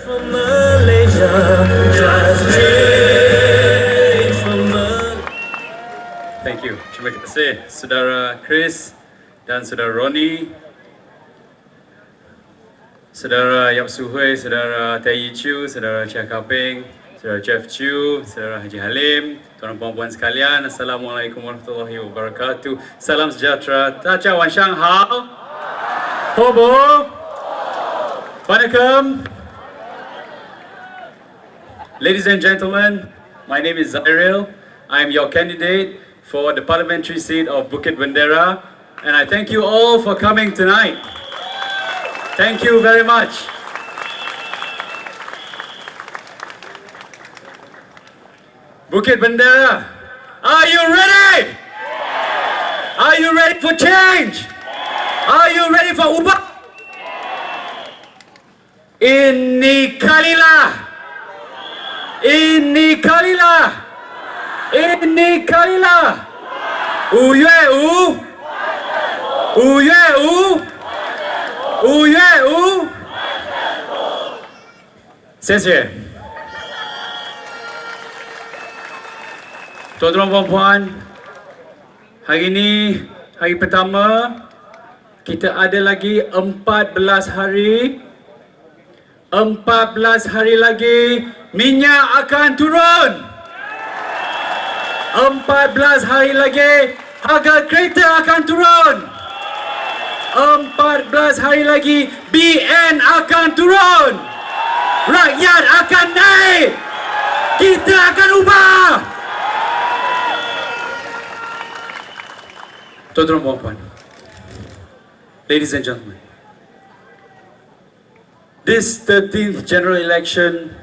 From Malaysia, just change from Thank you. Terima kasih Saudara Chris dan Saudara Ronnie, Saudara Yap Su Hui, Saudara Tay Chiu, Saudara Chia Kaping, Saudara Jeff Chiu, Saudara Haji Halim, tuan-tuan puan-puan sekalian, Assalamualaikum warahmatullahi wabarakatuh. Salam sejahtera. Dacia wan shang hao. Hobo. Wanakkam. Ladies and gentlemen, my name is Zairil. I am your candidate for the parliamentary seat of Bukit Bendera, and I thank you all for coming tonight. Thank you very much. Bukit Bendera, are you ready? Are you ready for change? Are you ready for ubah? Ini kalilah. Ini kalilah. Ini kalilah. Uyue u. Uyue u. Uyue u.谢谢. Tuan-tuan puan-puan, hari ini hari pertama, kita ada lagi 14 hari. 14 hari lagi minyak akan turun. 14 hari lagi harga kereta akan turun. 14 hari lagi BN akan turun. Rakyat akan naik. Kita akan ubah. Tuan-tuan dan puan-puan, ladies and gentlemen, this 13th general election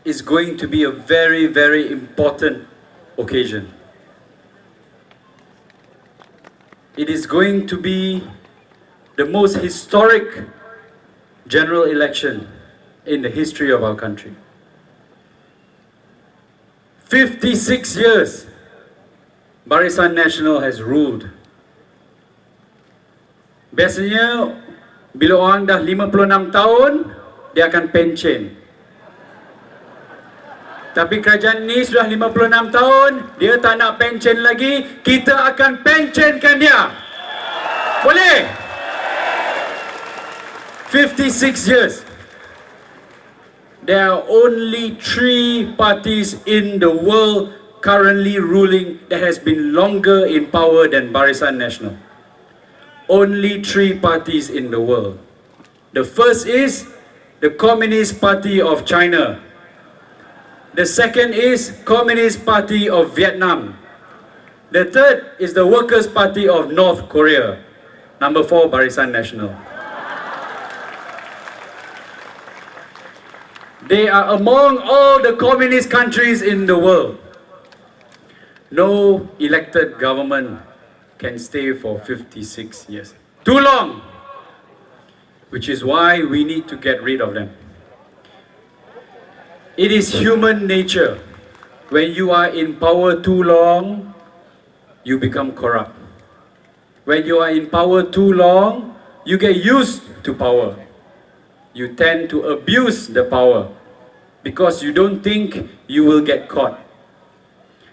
is going to be a very, very important occasion. It is going to be the most historic general election in the history of our country. 56 years Barisan Nasional has ruled. Biasanya bila orang dah 56 tahun, dia akan pencen. Tapi kerajaan ni sudah 56 tahun, dia tak nak pencen lagi, kita akan pencenkan dia. Boleh? 56 years. There are only 3 parties in the world currently ruling that has been longer in power than Barisan Nasional. Only 3 parties in the world. The first is the Communist Party of China. The second is Communist Party of Vietnam. The third is the Workers' Party of North Korea. Number 4, Barisan Nasional. They are among all the communist countries in the world. No elected government can stay for 56 years. Too long! Which is why we need to get rid of them. It is human nature. When you are in power too long, you become corrupt. When you are in power too long, you get used to power. You tend to abuse the power because you don't think you will get caught.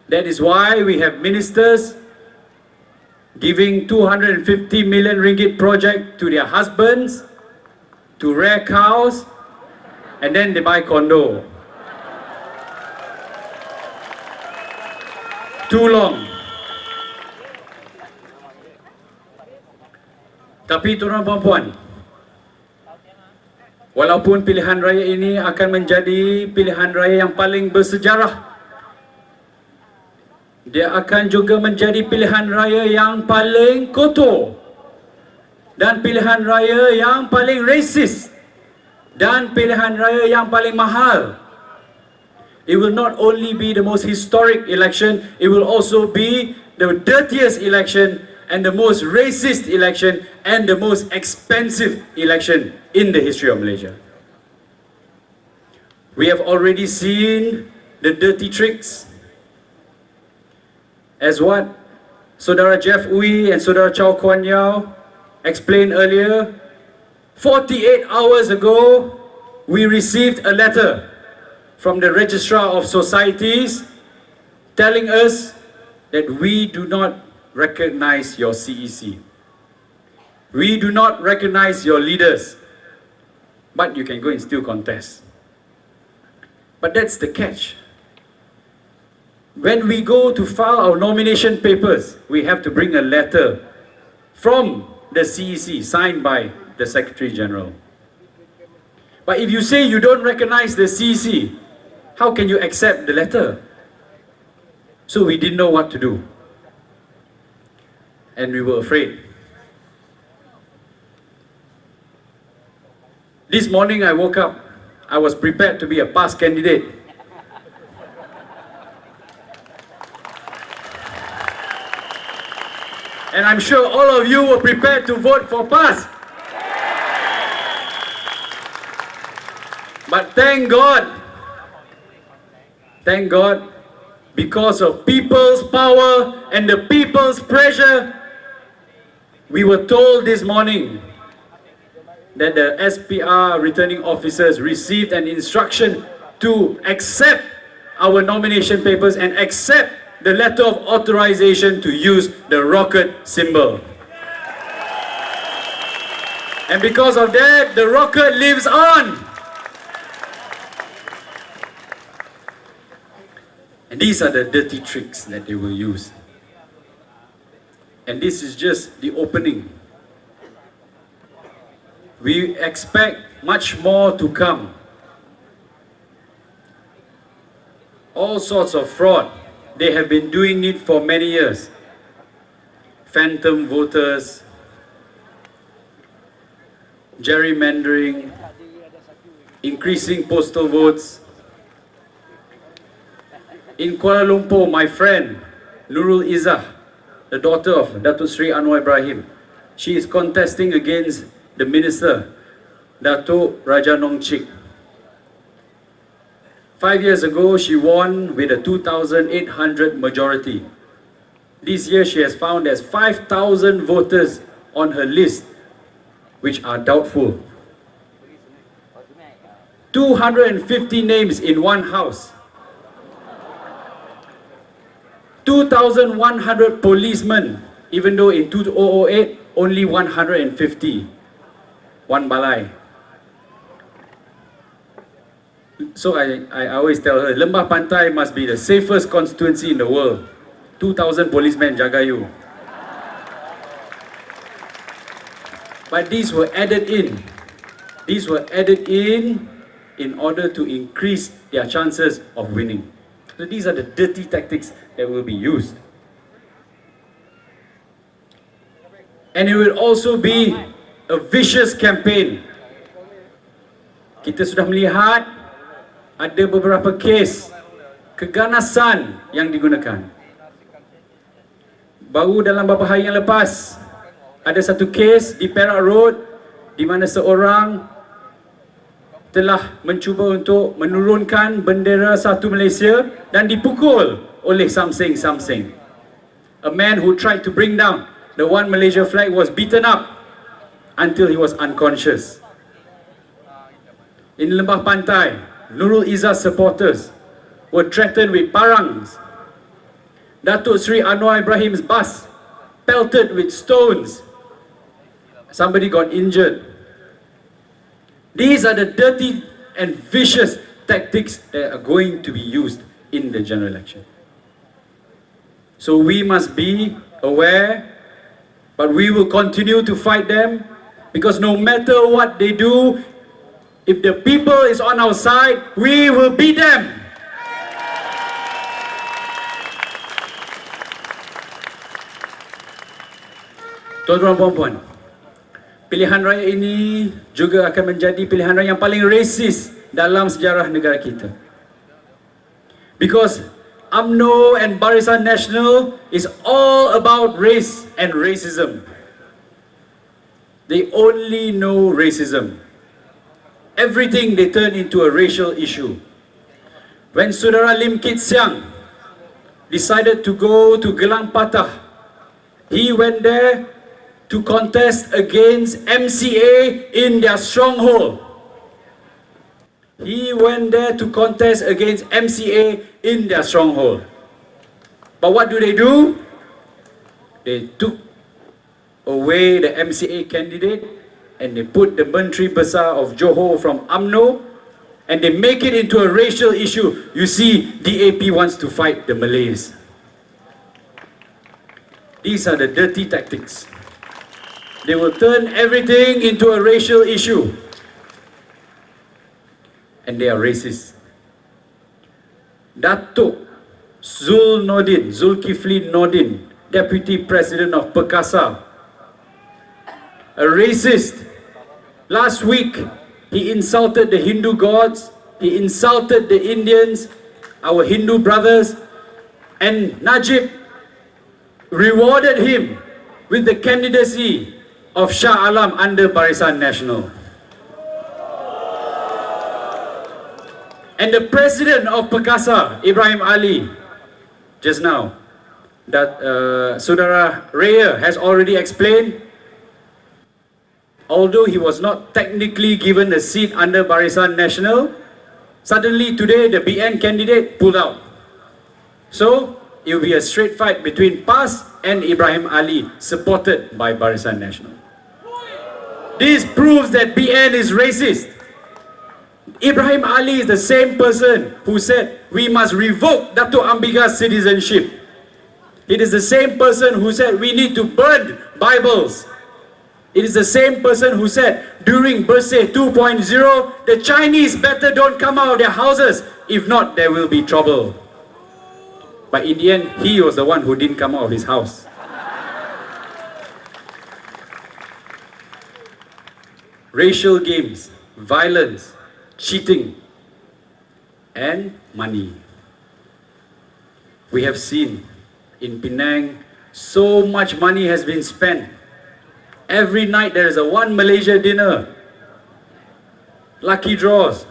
That is why we have ministers giving 250 million ringgit project to their husbands to rear cows, and then they buy condo. Too long. Tapi tuan-tuan puan-puan, walaupun pilihan raya ini akan menjadi pilihan raya yang paling bersejarah, dia akan juga menjadi pilihan raya yang paling kotor dan pilihan raya yang paling racist dan pilihan raya yang paling mahal. It will not only be the most historic election, it will also be the dirtiest election and the most racist election and the most expensive election in the history of Malaysia. We have already seen the dirty tricks. As what Saudara Jeff Uy and Saudara Chow Kuan Yao explained earlier, 48 hours ago, we received a letter from the Registrar of Societies telling us that we do not recognize your CEC. We do not recognize your leaders, but you can go and still contest. But that's the catch. When we go to file our nomination papers, we have to bring a letter from the CEC signed by the Secretary General. But if you say you don't recognize the CEC, how can you accept the letter? So we didn't know what to do. And we were afraid. This morning I woke up, I was prepared to be a past candidate. And I'm sure all of you were prepared to vote for past. But thank God, because of people's power and the people's pressure, we were told this morning that the SPR returning officers received an instruction to accept our nomination papers and accept the letter of authorization to use the rocket symbol. And because of that, the rocket lives on. And these are the dirty tricks that they will use. And this is just the opening. We expect much more to come. All sorts of fraud. They have been doing it for many years. Phantom voters, gerrymandering, increasing postal votes. In Kuala Lumpur, my friend Nurul Izzah, the daughter of Datuk Sri Anwar Ibrahim, she is contesting against the minister, Datuk Raja Nong Chik. 5 years ago, she won with a 2,800 majority. This year, she has found there's 5,000 voters on her list, which are doubtful. 250 names in one house. 2,100 policemen, even though in 2008, only 150. One balai. So I always tell her, Lembah Pantai must be the safest constituency in the world. 2,000 policemen jaga you. But these were added in. These were added in order to increase their chances of winning. So these are the dirty tactics that will be used. And it will also be a vicious campaign. Kita sudah melihat ada beberapa kes keganasan yang digunakan. Baru dalam beberapa hari yang lepas, ada satu kes di Perak Road di mana seorang telah mencuba untuk menurunkan bendera satu Malaysia dan dipukul oleh something. A man who tried to bring down the One Malaysia flag was beaten up until he was unconscious. In Lembah Pantai, Nurul Izzah's supporters were threatened with parangs. Datuk Sri Anwar Ibrahim's bus pelted with stones. Somebody got injured. These are the dirty and vicious tactics that are going to be used in the general election. So we must be aware, but we will continue to fight them, because no matter what they do, if the people is on our side, we will beat them. Tuan-tuan dan puan-puan, pilihan raya ini juga akan menjadi pilihan raya yang paling racist dalam sejarah negara kita. Because UMNO and Barisan Nasional is all about race and racism. They only know racism. Everything they turn into a racial issue. When Saudara Lim Kit Siang decided to go to Gelang Patah, he went there to contest against MCA in their stronghold. He went there to contest against MCA in their stronghold. But what do? They took away the MCA candidate and they put the Menteri Besar of Johor from UMNO and they make it into a racial issue. You see, DAP wants to fight the Malays. These are the dirty tactics. They will turn everything into a racial issue. And they are racist. Datuk Zulkifli Nordin, Deputy President of Perkasa, a racist. Last week, he insulted the Hindu gods, he insulted the Indians, our Hindu brothers, and Najib rewarded him with the candidacy of Shah Alam under Barisan Nasional. And the president of Perkasa, Ibrahim Ali, just now, that Saudara Zairil has already explained, although he was not technically given a seat under Barisan Nasional, suddenly today the BN candidate pulled out. So, it will be a straight fight between PAS and Ibrahim Ali, supported by Barisan Nasional. This proves that BN is racist. Ibrahim Ali is the same person who said we must revoke Dato' Ambiga's citizenship. It is the same person who said we need to burn Bibles. It is the same person who said during Bersih 2.0, the Chinese better don't come out of their houses. If not, there will be trouble. But in the end, he was the one who didn't come out of his house. Racial games, violence, cheating, and money. We have seen in Penang, so much money has been spent. Every night there is a One Malaysia dinner. Lucky draws.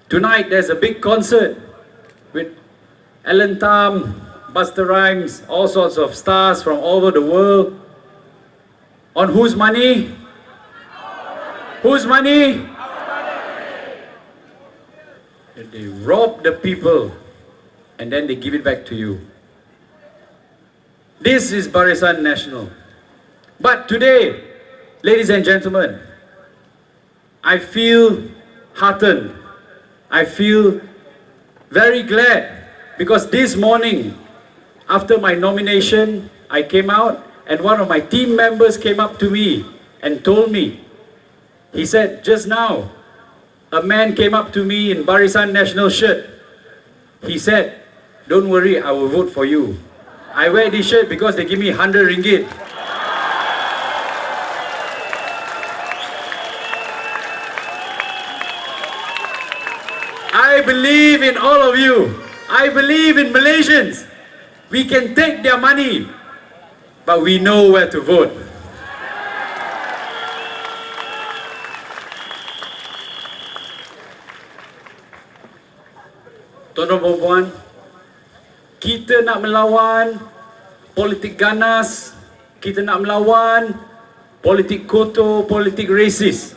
Tonight there's a big concert with Alan Tam, Buster Rhymes, all sorts of stars from all over the world. On whose money? Whose money? They rob the people and then they give it back to you. This is Barisan Nasional. But today, ladies and gentlemen, I feel heartened. I feel very glad because this morning, after my nomination, I came out and one of my team members came up to me and told me, he said, just now, a man came up to me in Barisan Nasional shirt. He said, don't worry, I will vote for you. I wear this shirt because they give me 100 ringgit. I believe in all of you. I believe in Malaysians. We can take their money, but we know where to vote. Tuan-tuan dan puan, kita nak melawan politik ganas, kita nak melawan politik kotor, politik rasis,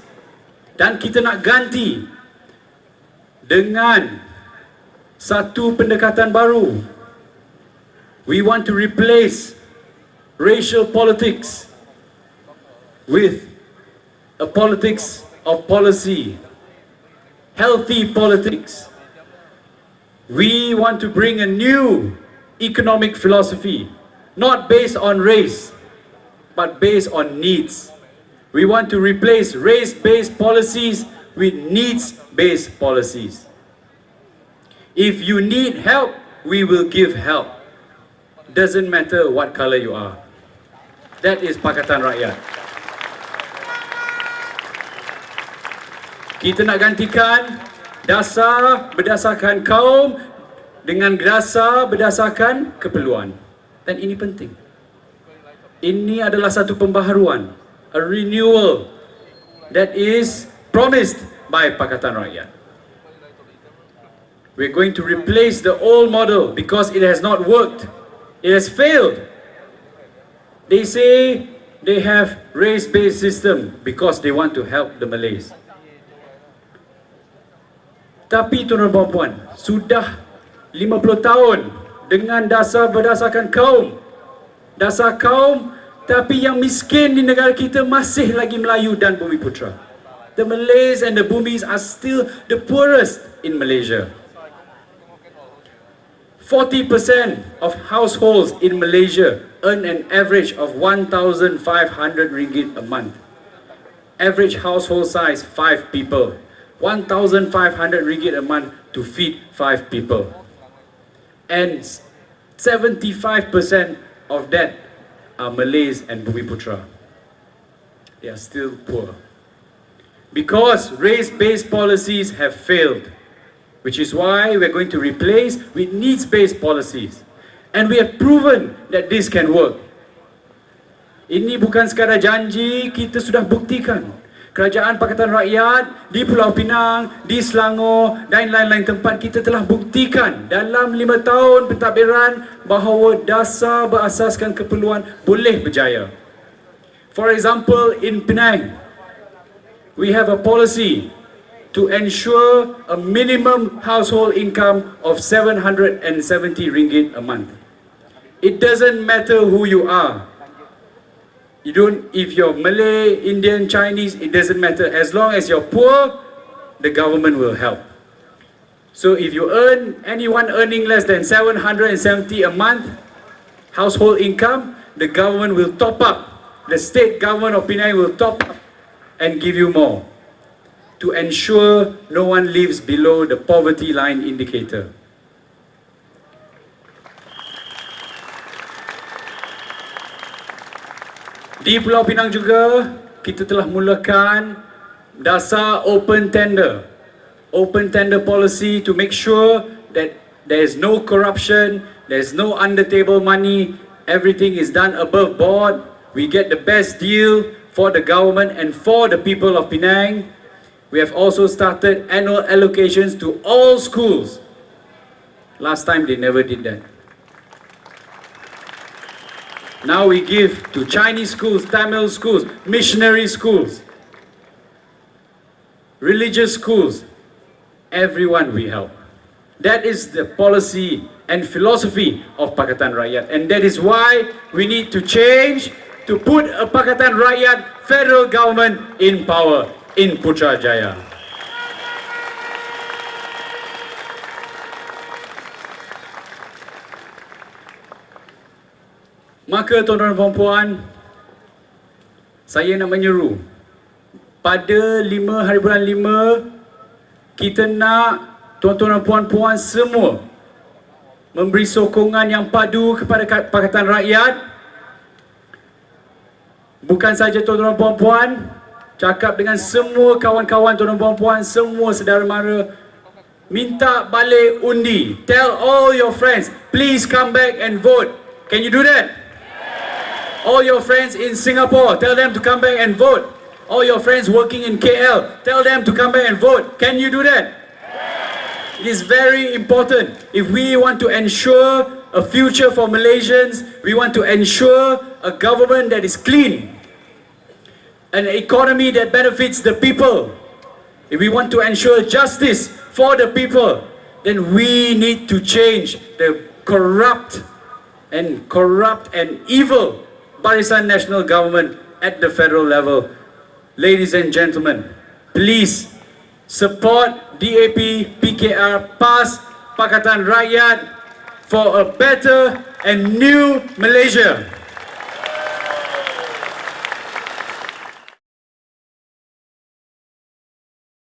dan kita nak ganti dengan satu pendekatan baru. We want to replace racial politics with a politics of policy, healthy politics. We want to bring a new economic philosophy, not based on race, but based on needs. We want to replace race-based policies with needs-based policies. If you need help, we will give help. Doesn't matter what color you are. That is Pakatan Rakyat. Kita nak gantikan dasar berdasarkan kaum dengan dasar berdasarkan keperluan. Dan ini penting. Ini adalah satu pembaharuan, a renewal that is promised by Pakatan Rakyat. We're going to replace the old model because it has not worked. It has failed. They say they have race-based system because they want to help the Malays. Tapi tuan-tuan dan puan, sudah 50 tahun dengan berdasarkan kaum. Dasar kaum, tapi yang miskin di negara kita masih lagi Melayu dan Bumiputera. The Malays and the Bumis are still the poorest in Malaysia. 40% of households in Malaysia earn an average of 1,500 ringgit a month. Average household size 5 people. 1,500 ringgit a month to feed 5 people. And 75% of that are Malays and Bumiputera. They are still poor. Because race-based policies have failed, which is why we're going to replace with needs-based policies. And we have proven that this can work. Ini bukan sekadar janji, kita sudah buktikan. Kerajaan Pakatan Rakyat di Pulau Pinang, di Selangor dan lain-lain tempat kita telah buktikan dalam 5 tahun pentadbiran bahawa dasar berasaskan keperluan boleh berjaya. For example, in Penang, we have a policy to ensure a minimum household income of 770 ringgit a month. It doesn't matter who you are. If you're Malay, Indian, Chinese, it doesn't matter. As long as you're poor, the government will help. So if you anyone earning less than 770 a month household income, the government will top up. The state government of Penang will top up and give you more to ensure no one lives below the poverty line indicator. Di Pulau Pinang juga, kita telah mulakan dasar open tender policy to make sure that there is no corruption, there is no under table money, everything is done above board. We get the best deal for the government and for the people of Penang. We have also started annual allocations to all schools. Last time they never did that. Now we give to Chinese schools, Tamil schools, missionary schools, religious schools, everyone we help. That is the policy and philosophy of Pakatan Rakyat, and that is why we need to change to put a Pakatan Rakyat federal government in power in Putrajaya. Maka tuan-tuan dan puan, saya nak menyeru pada 5 hari bulan 5, kita nak tuan-tuan dan puan-puan semua memberi sokongan yang padu kepada Pakatan Rakyat. Bukan saja tuan-tuan dan puan-puan, cakap dengan semua kawan-kawan tuan-tuan dan puan-puan, semua saudara mara, minta balik undi. Tell all your friends, please come back and vote. Can you do that? All your friends in Singapore, tell them to come back and vote. All your friends working in KL, tell them to come back and vote. Can you do that? It is very important. If we want to ensure a future for Malaysians, we want to ensure a government that is clean, an economy that benefits the people. If we want to ensure justice for the people, then we need to change the corrupt and evil Barisan National Government at the federal level. Ladies and gentlemen, please support DAP, PKR, PAS, Pakatan Rakyat for a better and new Malaysia.